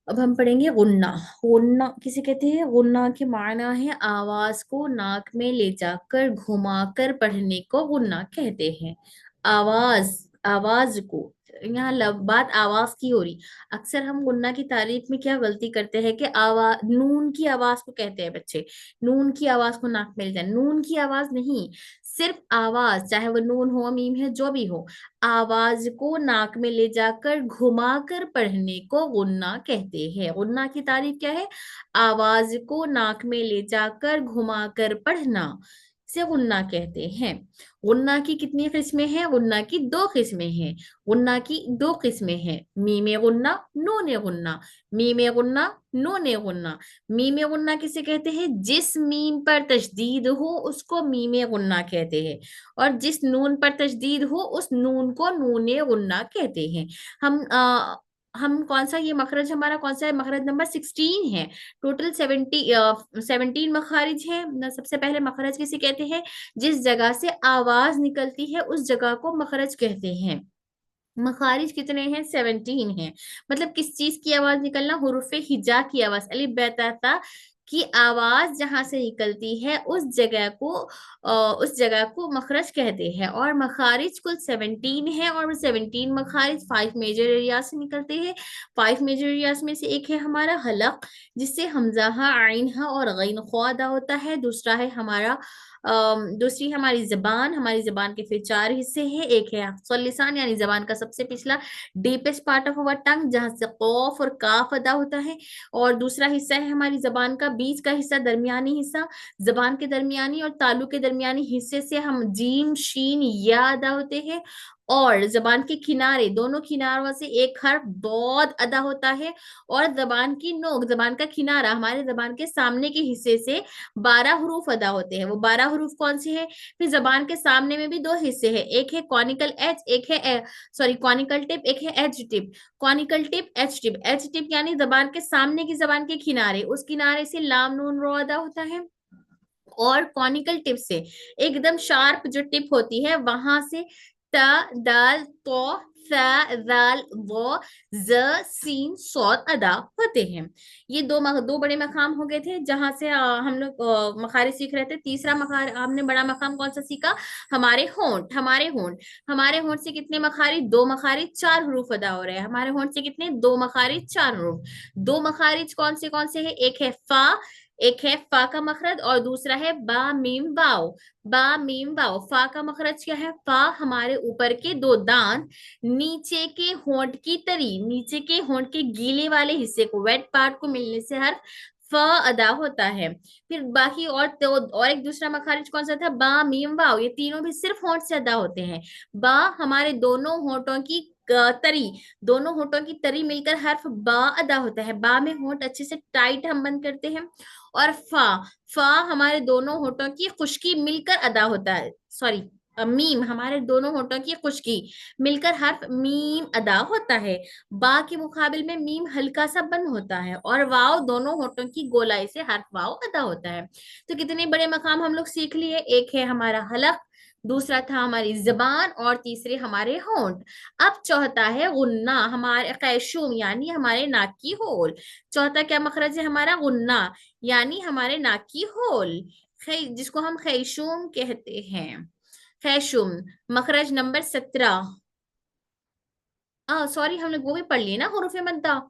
अब हम पढ़ेंगे गुन्ना। गुन्ना किसे कहते हैं? गुन्ना के माना है आवाज को नाक में ले जाकर घुमाकर पढ़ने को गुन्ना कहते हैं। आवाज, आवाज को, यहाँ बात आवाज की हो रही। अक्सर हम गुन्ना की तारीफ में क्या गलती करते हैं कि आवाज, नून की आवाज को कहते हैं बच्चे। नून की आवाज को नाक में ले जाए, नून की आवाज नहीं, सिर्फ आवाज, चाहे वो नून हो मीम है जो भी हो, आवाज को नाक में ले जाकर घुमाकर पढ़ने को गुन्ना कहते हैं। गुन्ना की तारीफ क्या है? आवाज को नाक में ले जाकर घुमाकर पढ़ना से गुन्ना कहते हैं। गुन्ना की कितनी किस्में हैं? गुन्ना की दो किस्में हैं। गुन्ना की दो किस्में हैं, मीमे गुन्ना, नूने गुन्ना। मीमे गुन्ना, नूने गुन्ना। मीमे गुन्ना किसे कहते हैं? जिस मीम पर तशदीद हो उसको मीमे गुन्ना कहते हैं, और जिस नून पर तशदीद हो उस नून को नूने गुन्ना कहते हैं। हम कौन सा, ये मखरज हमारा कौन सा है? मखरज नंबर 16 है। टोटल 17 मखारिज है। सबसे पहले मखरज किसे कहते हैं? जिस जगह से आवाज निकलती है उस जगह को मखरज कहते हैं। मखारिज कितने हैं? 17 हैं। मतलब किस चीज की आवाज निकलना? हुरूफे हिजा की आवाज, अलिफ बे ता ता की आवाज जहां से निकलती है उस जगह को मखरज कहते हैं। और मखारिज कुल 17 है, और वो 17 मखारिज 5 मेजर एरिया से निकलते हैं। 5 मेजर एरियाज में से एक है हमारा हलक, जिससे हमजा हा, आइन हा और गैन खो अदा होता है। दूसरा है हमारा दूसरी हमारी जबान। हमारी जबान के फिर 4 हिस्से हैं। एक है हफ्सुल लिसान, यानी जबान का सबसे पिछला डीपेस्ट पार्ट ऑफ अवर टंग, जहां से कौफ और काफ अदा होता है। और दूसरा हिस्सा है हमारी जबान का बीच का हिस्सा, दरमियानी हिस्सा। जबान के दरमियानी और तालु के दरमियानी हिस्से से हम जीम शीन या अदा होते हैं। और जबान के किनारे, दोनों किनारों से एक हर्फ दौद अदा होता है। और जबान की नोक, जबान का किनारा हमारे जबान के सामने के हिस्से से 12 हरूफ अदा होते हैं। वो 12 हरूफ कौन से हैं? फिर जबान के सामने में भी दो हिस्से हैं, एक है कॉनिकल एच, एक है सॉरी कॉनिकल टिप, एक है H tip. Conical tip, H tip. H tip यानी जबान के सामने की जबान के किनारे, उस किनारे से लाम नून रो अदा होता है। और कॉनिकल टिप से एकदम शार्प जो टिप होती है वहां से ता, दाल, तो, सा, दाल, वो, ज, सीन, सौत अदा होते हैं। ये दो बड़े मकाम हो गए थे जहां से हम लोग मखारी सीख रहे थे। तीसरा मखार हमने बड़ा मकाम कौन सा सीखा? हमारे होंठ। हमारे होंठ, हमारे होंठ से कितने मखारी? दो मखारी, 4 हरूफ अदा हो रहे हैं। हमारे होंठ से कितने? दो मखारी, 4 हरूफ। दो मखारिज कौन से है? एक है फा, एक है फा का मखरज, और दूसरा है बा मीम वाव। बा मीम वाव। फा का मखरज क्या है? फा हमारे ऊपर के दो दांत, नीचे के होंठ की तरी, नीचे के होंठ के गीले वाले हिस्से को, वेट पार्ट को मिलने से हर फ अदा होता है। फिर बाकी और एक दूसरा मखारिज कौन सा था? बा मीम वाव। ये तीनों भी सिर्फ होंठ से अदा होते हैं। बा हमारे दोनों होंठों की तरी, दोनों होंठों की तरी मिलकर हर्फ बा अदा होता है। बा में होंठ अच्छे से टाइट हम बंद करते हैं। और फा, फा हमारे दोनों होठों की खुश्की मिलकर अदा होता है। सॉरी, मीम हमारे दोनों होठों की खुश्की मिलकर हर्फ मीम अदा होता है। बा के मुकाबिल में मीम हल्का सा बंद होता है, और वाव दोनों होठों की गोलाई से हर्फ वाव अदा होता है। तो कितने बड़े मकाम हम लोग सीख लिए? एक है हमारा हलक, दूसरा था हमारी जबान, और तीसरे हमारे होंठ। अब चौथा है गुन्ना, हमारे कैशुम यानी हमारे नाक की होल। चौथा क्या मखरज है हमारा? गुन्ना, यानी हमारे नाक की होल, जिसको हम खैशूम कहते हैं। खैशूम, मखरज नंबर 17। सॉरी, हम लोग वो भी पढ़ लिए ना, हुरूफे मद्दा।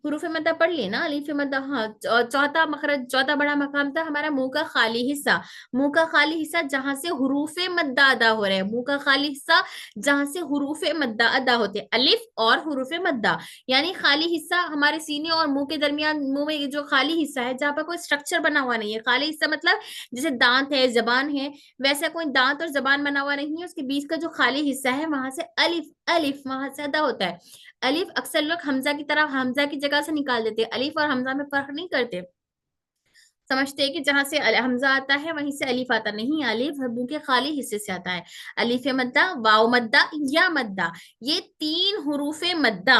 हुरूफे मद्दा पढ़ लिए ना, अलीफे मद्दा। हाँ, चौथा मखरज, चौथा बड़ा मकाम था हमारा मुंह का खाली हिस्सा। मुंह का खाली हिस्सा जहां से हुरूफे मद्दा अदा हो रहे हैं। मुंह का खाली हिस्सा जहां से हुरूफे मद्दा अदा होते हैं, अलिफ और हुरूफे मद्दा। यानी खाली हिस्सा हमारे सीने और मुंह के दरमियान, मुंह में जो खाली हिस्सा है जहाँ पर कोई स्ट्रक्चर बना हुआ नहीं है। खाली हिस्सा मतलब जैसे दांत है, जबान है, वैसा कोई दांत और जबान बना हुआ नहीं है। उसके बीच का जो खाली हिस्सा है वहां से अलिफ, अलिफ वहां से अदा होता है। अलिफ अक्सर लोग हमजा की तरह, हमजा की जगह से निकाल देते हैं। अलिफ और हमजा में फर्क नहीं करते, समझते हैं कि जहां से हमजा आता है वहीं से अलिफ आता नहीं। अलिफ मुंह के खाली हिस्से से आता है। अलिफ मद्दा, वाव मद्दा, या मद्दा, ये तीन हुरूफे मद्दा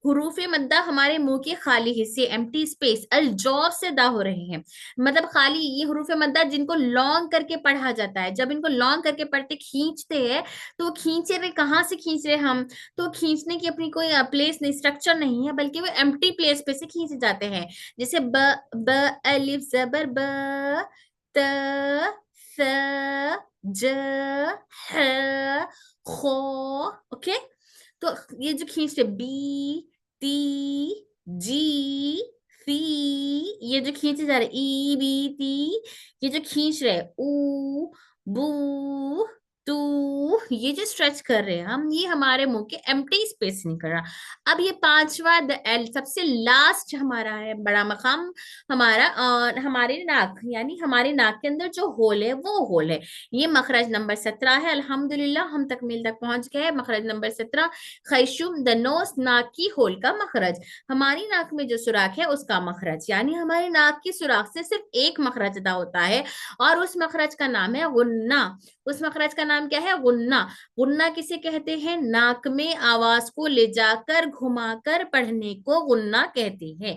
हुरूफे मद्दा हमारे मुंह के खाली हिस्से, एम्प्टी स्पेस, अल जॉब से दा हो रहे हैं, मतलब खाली, ये हुरूफे मद्दा जिनको लॉन्ग करके पढ़ा जाता है, जब इनको लॉन्ग करके पढ़ते खींचते हैं तो वो खींचे रहे, कहाँ से खींच रहे हम, तो खींचने की अपनी कोई प्लेस नहीं, स्ट्रक्चर नहीं है, बल्कि वो एम्प्टी प्लेस पे से खींचे जाते हैं। जैसे ब, ब अलिफ जबर ब, त, स, ज, ह, खो, ओके। तो ये जो खींच रहे, बी, ती, जी, सी, ये जो खींचे जा रहे, ई, बी, ती, ये जो खींच रहे, ऊ, बू, टू, ये जो स्ट्रेच कर रहे हैं हम, ये हमारे मुंह के एम्प्टी स्पेस निकल रहा। अब ये पांचवा द एल, सबसे लास्ट हमारा है बड़ा मकाम हमारा, और हमारे नाक, यानी हमारे नाक के अंदर जो होल है वो होल है। ये मखरज नंबर 17 है। अल्हम्दुलिल्लाह हम तकमील तक पहुंच गए। मखरज नंबर 17, खैशुम द नोस, नाक की होल का मखरज, हमारी नाक में जो सुराख है उसका मखरज, यानी हमारी नाक की सुराख से सिर्फ एक मखरज अदा होता है, और उस मखरज का नाम है गुन्ना। उस मखरज का नाम क्या है? गुन्ना। गुन्ना किसे कहते हैं? नाक में आवाज को ले जाकर घुमाकर पढ़ने को गुन्ना कहते हैं।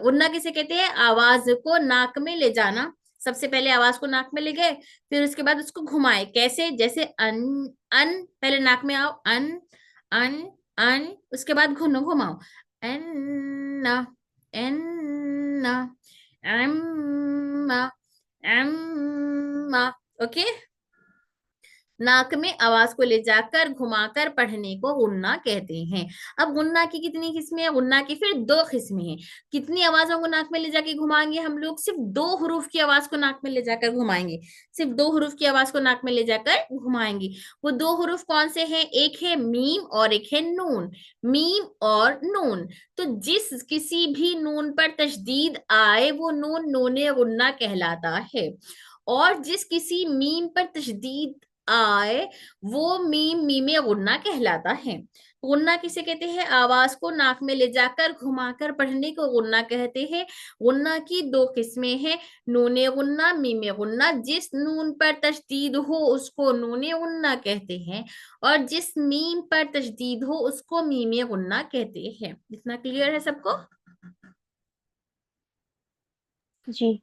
गुन्ना किसे कहते हैं? आवाज को नाक में ले जाना, सबसे पहले आवाज को नाक में ले गए, फिर उसके बाद उसको घुमाए, कैसे? जैसे अन, अन, पहले नाक में आओ, अन, अन, अन, उसके बाद घुनो, घुमाओ, एन्ना, एन्ना, एम्मा, एम्मा, ओके। नाक में आवाज को ले जाकर घुमाकर पढ़ने को गुन्ना कहते हैं। अब गुन्ना की कितनी किस्में हैं? गुन्ना की फिर दो किस्में हैं। कितनी आवाजों को नाक में ले जाके घुमाएंगे हम लोग? सिर्फ दो हरूफ की आवाज को नाक में ले जाकर घुमाएंगे, सिर्फ दो हरूफ की आवाज को नाक में ले जाकर घुमाएंगे। वो दो हरूफ कौन से हैं? एक है मीम और एक है नून। मीम और नून, तो जिस किसी भी नून पर तशदीद आए वो नून नूने गुन्ना कहलाता है, और जिस किसी मीम पर तशदीद आए वो मीम मीमे गुन्ना कहलाता है। गुन्ना किसे कहते हैं? आवाज को नाक में ले जाकर घुमाकर पढ़ने को गुन्ना कहते हैं। गुन्ना की दो किस्में हैं, नूने गुन्ना, मीमे गुन्ना। जिस नून पर तशदीद हो उसको नूने गुन्ना कहते हैं, और जिस मीम पर तशदीद हो उसको मीमे गुन्ना कहते हैं। इतना क्लियर है सबको? जी।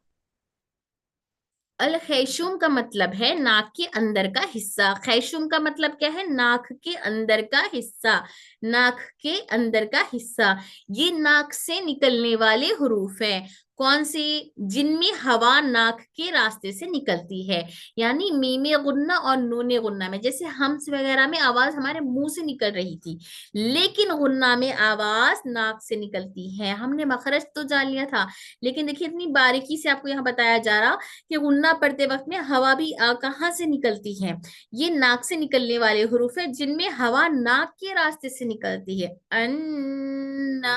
अल खैशुम का मतलब है नाक के अंदर का हिस्सा। खैशुम का मतलब क्या है? नाक के अंदर का हिस्सा। नाक के अंदर का हिस्सा, ये नाक से निकलने वाले हरूफ है। कौन से? जिनमें हवा नाक के रास्ते से निकलती है, यानी मीमे गुन्ना और नूने गुन्ना में, जैसे हम्स वगैरह में आवाज हमारे मुंह से निकल रही थी, लेकिन गुन्ना में आवाज नाक से निकलती है। हमने मखरज तो जान लिया था, लेकिन देखिए इतनी बारीकी से आपको यहाँ बताया जा रहा कि गुन्ना पढ़ते वक्त में हवा भी कहाँ से निकलती है? ये नाक से निकलने वाले हरूफ है जिनमें हवा नाक के रास्ते से निकलती है। अन्ना,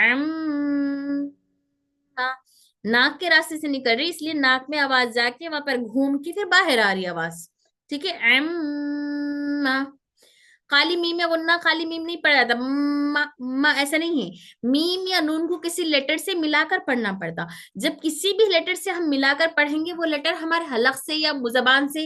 अम्मा, नाक के रास्ते से निकल रही, इसलिए नाक में आवाज जाके वहां पर घूम के फिर बाहर आ रही आवाज। ठीक है, एम्मा। खाली मीम या गुन्ना, खाली मीम नहीं पढ़ा जाता, म ऐसा नहीं है। मीम या नून को किसी लेटर से मिलाकर पढ़ना पड़ता। जब किसी भी लेटर से हम मिलाकर पढ़ेंगे वो लेटर हमारे हलक से या जबान से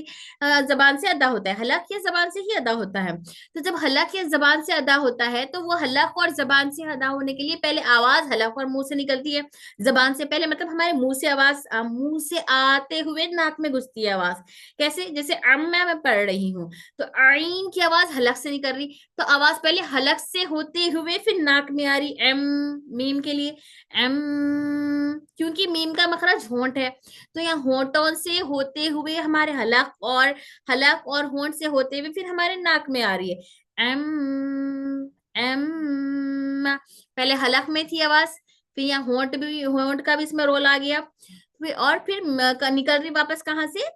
अदा होता है, हलक या जबान से ही अदा होता है। तो जब हलक या जबान से अदा होता है तो वो हलक और जबान से अदा होने के लिए पहले आवाज हलक और मुंह से निकलती है, जबान से पहले, मतलब हमारे मुंह से आवाज, मुंह से आते हुए नाक में घुसती है आवाज। कैसे? जैसे मैं पढ़ रही हूँ, तो आइन की आवाज हलक से निकल रही, तो आवाज पहले हलक से होते हुए फिर नाक में आ रही, एम, मीम के लिए, एम, क्योंकि मीम का मखरज होंठ है, तो यहाँ होंठों से होते हुए हमारे हलक और होंठ से होते हुए फिर हमारे नाक में आ रही है, एम, एम। पहले हलक में थी आवाज, फिर यहाँ होंठ का भी इसमें रोल आ गया, फिर निकल रही वापस कहाँ से?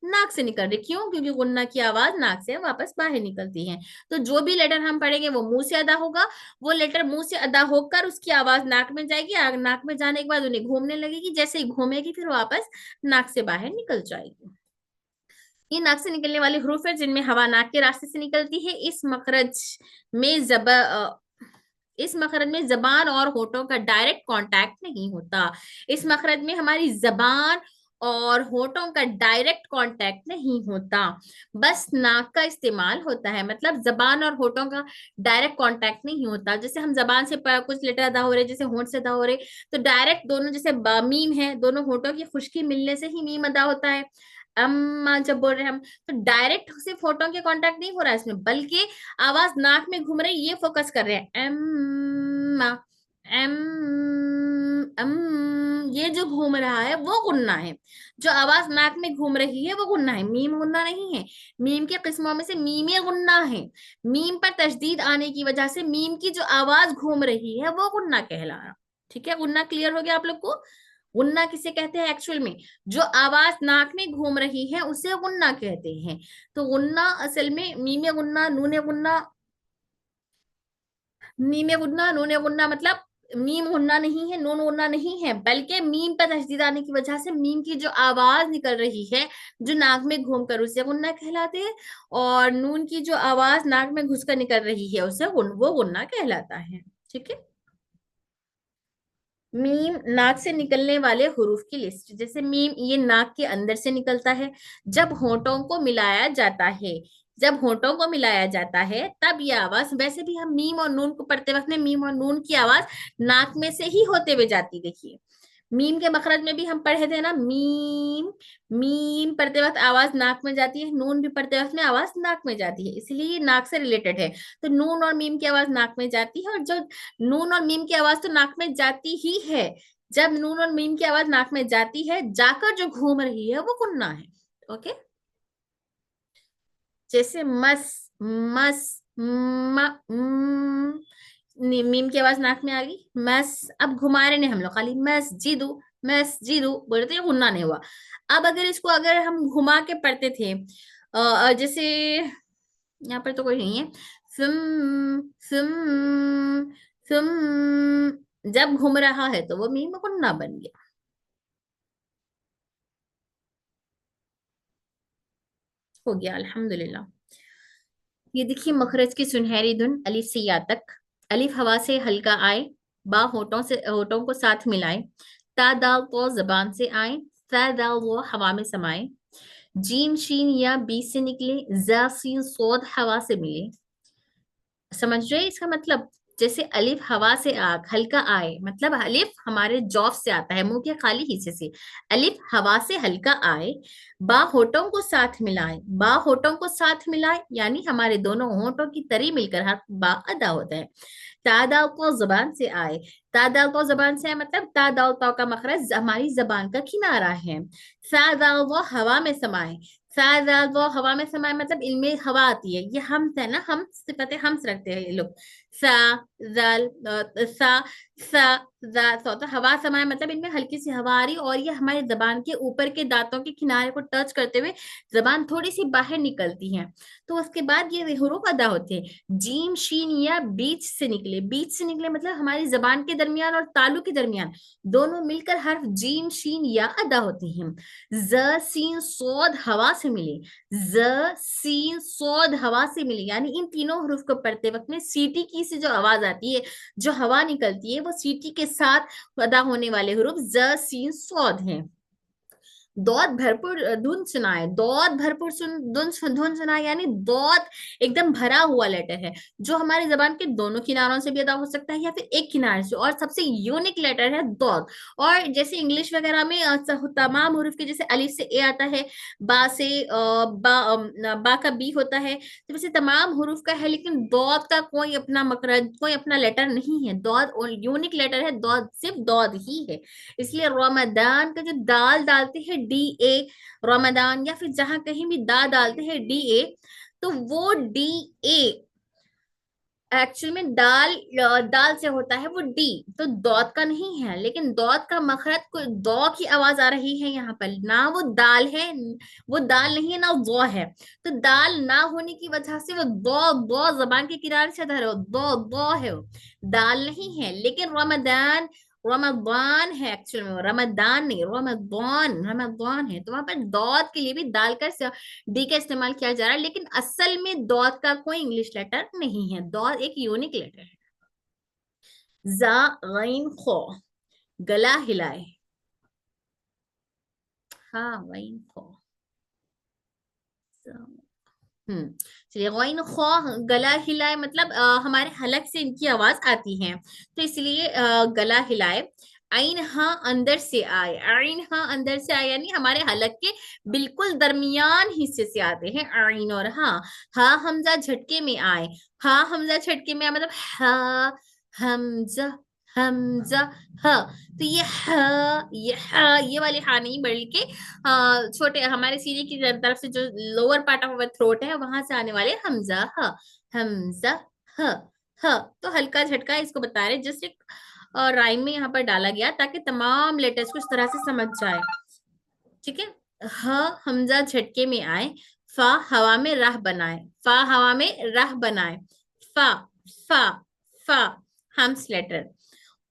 नाक से निकल रही। क्यों? क्योंकि गुन्ना की आवाज नाक से वापस बाहर निकलती है। तो जो भी लेटर हम पढ़ेंगे वो मुंह से अदा होगा, वो लेटर मुंह से अदा होकर उसकी आवाज नाक में जाएगी, नाक में जाने के बाद उन्हें घूमने लगेगी, जैसे ही घूमेगी फिर वापस नाक से बाहर निकल जाएगी। ये नाक से निकलने वाले हरूफ है जिनमें हवा नाक के रास्ते से निकलती है। में जब इस मखरज में जबान और होठों का डायरेक्ट कांटेक्ट नहीं होता। इस मखरज में हमारी जबान और होठों का डायरेक्ट कांटेक्ट नहीं होता, बस नाक का इस्तेमाल होता है। मतलब जबान और होठों का डायरेक्ट कांटेक्ट नहीं होता। जैसे हम जबान से कुछ लेटर अदा हो रहे, जैसे होंठ से अदा हो रहे, तो डायरेक्ट दोनों, जैसे मीम है, दोनों होठों की खुश्की मिलने से ही मीम अदा होता है। अम्मा जब बोल रहे हैं हम, तो डायरेक्ट सिर्फ होठों के कांटेक्ट नहीं हो रहा है इसमें, बल्कि आवाज नाक में घूम रही, ये फोकस कर रहे हैं। अम्मा, एम, ये जो घूम रहा है वो गुन्ना है। जो आवाज नाक में घूम रही है वो गुन्ना है, मीम गुन्ना नहीं है। मीम के किस्मों में से मीम ये गुन्ना है। मीम पर तशदीद आने की वजह से मीम की जो आवाज घूम रही है वो गुन्ना कहला रहा। ठीक है, गुन्ना क्लियर हो गया आप लोग को? गुन्ना किसे कहते हैं एक्चुअल में? जो आवाज नाक में घूम रही है उसे गुन्ना कहते हैं। तो गुन्ना असल में मीम गुन्ना, नून गुन्ना, मीम गुन्ना, नून गुन्ना, मतलब मीम गुन्ना नहीं है, नून गुन्ना नहीं है, बल्कि मीम पर तशदीद आने की वजह से मीम की जो आवाज निकल रही है, जो नाक में घूमकर, उसे गुन्ना कहलाते हैं। और नून की जो आवाज नाक में घुसकर निकल रही है उसे वो गुन्ना कहलाता है। ठीक है। मीम नाक से निकलने वाले हुरूफ की लिस्ट। जैसे मीम, ये नाक के अंदर से निकलता है जब होठों को मिलाया जाता है। जब होठों को मिलाया जाता है तब ये आवाज, वैसे भी हम मीम और नून को पढ़ते वक्त में मीम और नून की आवाज नाक में से ही होते हुए जाती। देखिए, मीम के मखरज में भी हम पढ़े थे ना, मीम, मीम पढ़ते वक्त आवाज नाक में जाती है, नून भी पढ़ते वक्त में आवाज नाक में जाती है, इसलिए ये नाक से रिलेटेड है। तो नून और मीम की आवाज नाक में जाती है, और जो नून और मीम की आवाज तो नाक में जाती ही है। जब नून और मीम की आवाज नाक में जाती है, जाकर जो घूम रही है वो गुन्ना है। ओके। जैसे मस, मस, मीम की आवाज नाक में आ गई, मस। अब घुमा रहे ने हम लोग खाली, मस्जिदु, मस्जिदु बोले तो ये गुन्ना नहीं हुआ। अब अगर इसको, अगर हम घुमा के पढ़ते थे, जैसे यहाँ पर तो कोई नहीं है, सुम, सुम, सुम, जब घूम रहा है तो वो मीम गुन्ना बन गया। हो गया अल्हम्दुलिल्लाह। ये देखिए मखरज की सुनहरी धुन, अलिफ से या तक। अलिफ हवा से हल्का आए, बा होठों से, होठों को साथ मिलाए, ता दाल तो जबान से आए, सा दाल वो हवा में समाए, जीम शीन या बीच से निकले, जा सीन सोद हवा से मिले। समझ रहे इसका मतलब? जैसे अलिफ हवा से आग, हल्का आए, मतलब अलिफ हमारे जॉफ से आता है, मुंह के खाली हिस्से से। अलिफ हवा से हल्का आए, बा होठों को साथ मिलाए, बा होठों को साथ मिलाए यानी हमारे दोनों होठों की तरी मिलकर हर बा अदा होता है। तादाल को जबान से आए, तादाल को जबान से आए मतलब तादाल तो का मखरज हमारी जबान का किनारा है। सादाल वो हवा में समाए, सादाल वो हवा में समाए मतलब इनमें हवा आती है, ये हम है ना, हम सिफाते हम से रखते हैं ये लोग। सा, जाल, सा, सा, जा, सा, तो हवा समाए मतलब इनमें हल्की सी हवा आ रही, और ये हमारी जबान के ऊपर के दांतों के किनारे को टच करते हुए जबान थोड़ी सी बाहर निकलती है। तो उसके बाद ये हुरूफ अदा होते हैं। जीम शीन या बीच से निकले, बीच से निकले मतलब हमारी जबान के दरमियान और तालु के दरमियान दोनों मिलकर हर्फ जीम शीन या अदा होते हैं। ज सीन सोद हवा से मिले, ज सीन सोद हवा से मिले यानी इन तीनों हरूफ को पढ़ते वक्त में सीटी की से जो आवाज आती है, जो हवा निकलती है, वो सीटी के साथ अदा होने वाले हरूफ ज सीन सोद हैं। दौद भरपूर धुन सुनाए, दौद भरपूर धुन सुनाए यानी दौद एकदम भरा हुआ लेटर है, जो हमारी जबान के दोनों किनारों से भी अदा हो सकता है या फिर एक किनारे से, और सबसे यूनिक लेटर है दौद। और जैसे इंग्लिश वगैरह में तमाम हुरूफ के, जैसे अलिफ से ए आता है, बा से बा का बी होता है, तो वैसे तमाम हुरूफ का है, लेकिन दौद का कोई अपना मखरज, कोई अपना लेटर नहीं है। दौद यूनिक लेटर है, दौद सिर्फ दौद ही है। इसलिए रमदान का जो दाल डालते हैं डी ए, रमदान, या फिर जहां कहीं भी दा डालते हैं डी ए, तो वो डी ए एक्चुअल में दाल, दाल से होता है वो डी, तो दौद का नहीं है। लेकिन दौद का मखरज को दौ की आवाज आ रही है यहाँ पर, ना वो दाल है, वो दाल नहीं है, ना वो है। तो दाल ना होने की वजह से वो दो, दो जबान के किनारे से धरो, दो दो है वो, दाल नहीं है। लेकिन रमदान, रमदान है एक्चुअल में, रमदान नहीं, रमदान, रमदान है, तो वहां पर दौद के लिए भी दाल का डी का इस्तेमाल किया जा रहा है, लेकिन असल में दौद का कोई इंग्लिश लेटर नहीं है, दौद एक यूनिक लेटर है। जा, गैन, खो, गला हिलाए, हाँ वाइन खो। चलिए, गॉइन खो, गला हिलाए मतलब हमारे हलक से इनकी आवाज आती है, तो इसलिए गला हिलाए। आइन हाँ अंदर से आए, आइन हाँ अंदर से आए यानी हमारे हलक के बिल्कुल दरमियान हिस्से से आते हैं आइन और हाँ। हा हमजा झटके में आए, हा हमजा झटके में आए मतलब हा हमजा, हमजा ह। तो ये वाले हा नहीं, बल्कि छोटे हमारे सीने की तरफ से जो lower part of our throat है वहां से आने वाले हमजा ह। हमजा ह। ह तो हल्का झटका इसको बता रहे, जस्ट एक राइम में यहाँ पर डाला गया ताकि तमाम लेटर्स को इस तरह से समझ जाए। ठीक है। ह हमजा झटके में आए, फा हवा में राह बनाए, फा हवा में राह बनाए, फा, फा, फा हम्स लेटर।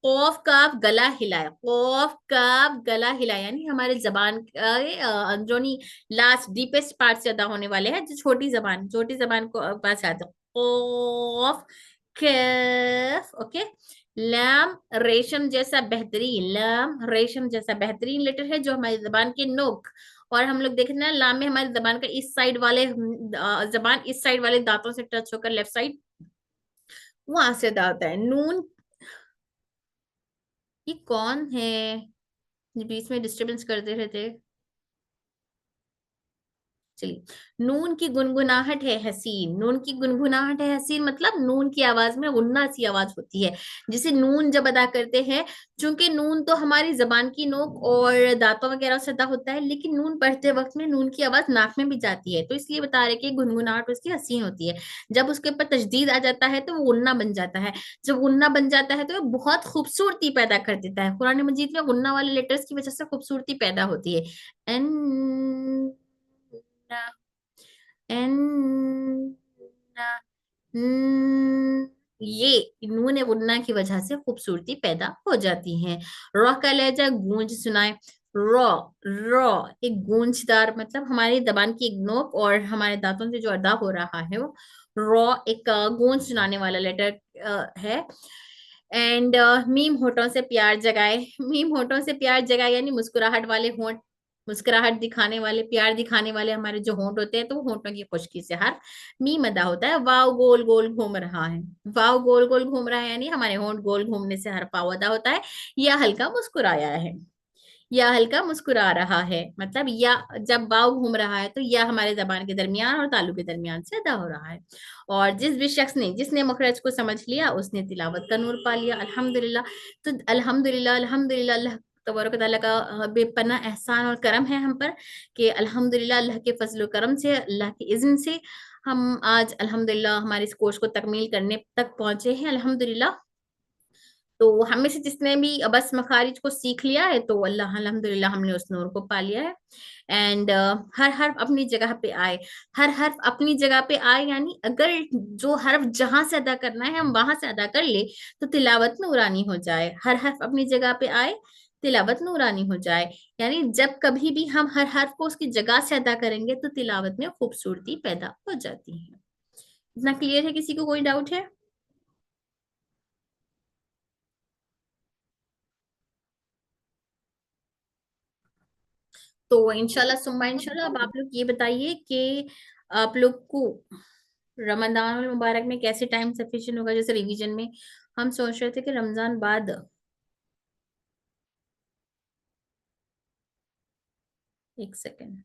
कौफ काफ गला हिलाए, कौफ काफ गला हिलाए यानी हमारे जबान के अंदरूनी लास्ट डीपेस्ट पार्ट से अदा होने वाले हैं, जो छोटी जबान को पास आते हैं। कौफ, कैफ, ओके। लाम रेशम जैसा बेहतरीन, लाम रेशम जैसा बेहतरीन लेटर है जो हमारी जबान के नोक, और हम लोग देख रहे हैं ना लाम में हमारी जबान का इस साइड वाले जबान इस साइड वाले दांतों से टच होकर लेफ्ट साइड वहां से अदा होता है। नून, ये कौन है जो बीच में डिस्टरबेंस करते रहते। चलिए, नून की गुनगुनाहट है हसीन, नून की गुनगुनाहट है हसीन मतलब नून की आवाज में गुन्ना सी आवाज होती है, जिसे नून जब अदा करते हैं, चूंकि नून तो हमारी जबान की नोक और दांतों वगैरह से अदा होता है, लेकिन नून पढ़ते वक्त में नून की आवाज नाक में भी जाती है, तो इसलिए बता रहे कि गुनगुनाहट उसकी हसीन होती है। जब उसके ऊपर तशदीद आ जाता है तो वो गुन्ना बन जाता है, जब गुन्ना बन जाता है तो वो बहुत खूबसूरती पैदा कर देता है। कुरान मजीद में गुन्ना वाले लेटर्स की वजह से खूबसूरती पैदा होती है। एन, एन, ये नून गुन्ना की वजह से खूबसूरती पैदा हो जाती है। रॉ का लहजा गूंज सुनाए, रॉ, रॉ एक गूंजदार मतलब हमारी जबान की एक नोक और हमारे दांतों से जो अदा हो रहा है वो रॉ एक गूंज सुनाने वाला लेटर है। एंड मीम होठों से प्यार जगाए, मीम होठों से प्यार जगाए यानी मुस्कुराहट वाले होंठ, मुस्कुराहट दिखाने वाले, प्यार दिखाने वाले हमारे जो होंठ होते हैं, तो वो होंठों की खुशकी से हर मीम अदा होता है। वाव गोल गोल घूम रहा है, वाव गोल गोल घूम रहा है यानी हमारे होंठ गोल घूमने से हर पाव अदा होता है। या हल्का मुस्कुराया है, या हल्का मुस्कुरा रहा है मतलब या, जब वाव घूम रहा है तो या हमारे जबान के दरमियान और तालु के दरमियान से अदा हो रहा है। और जिस भी शख्स ने जिसने मखरज को समझ लिया उसने तिलावत का नूर पा लिया, अल्हम्दुलिल्लाह। तो अल्हम्दुलिल्लाह, अल्हम्दुलिल्लाह, अल्लाह तबारक व तआला का बेपनाह एहसान और करम है हम पर कि अल्हम्दुलिल्लाह अल्लाह के फजल व करम से, अल्लाह के इज़्न से हम आज अल्हम्दुलिल्लाह हमारे इस कोर्स को तकमील करने तक पहुंचे हैं अल्हम्दुलिल्लाह। तो हमें से जिसने भी बस मखारिज को सीख लिया है तो अल्लाह अल्हम्दुलिल्लाह हमने उस नूर को पा लिया है। एंड हर हर्फ अपनी जगह पे आए, हर हर्फ अपनी जगह पे आए यानी अगर जो हर्फ जहां से अदा करना है हम वहां से अदा कर ले तो तिलावत नूरानी हो जाए। हर हर्फ अपनी जगह पे आए, तिलावत नूरानी हो जाए, यानी जब कभी भी हम हर हर्फ को उसकी जगह से अदा करेंगे तो तिलावत में खूबसूरती पैदा हो जाती है। इतना क्लियर है? किसी को कोई डाउट है? तो इंशाल्लाह सुम्मा इंशाल्लाह अब आप लोग ये बताइए कि आप लोग को रमजान मुबारक में कैसे टाइम सफिशिएंट होगा। जैसे रिवीजन में हम सोच रहे थे कि रमजान बाद, एक सेकेंड,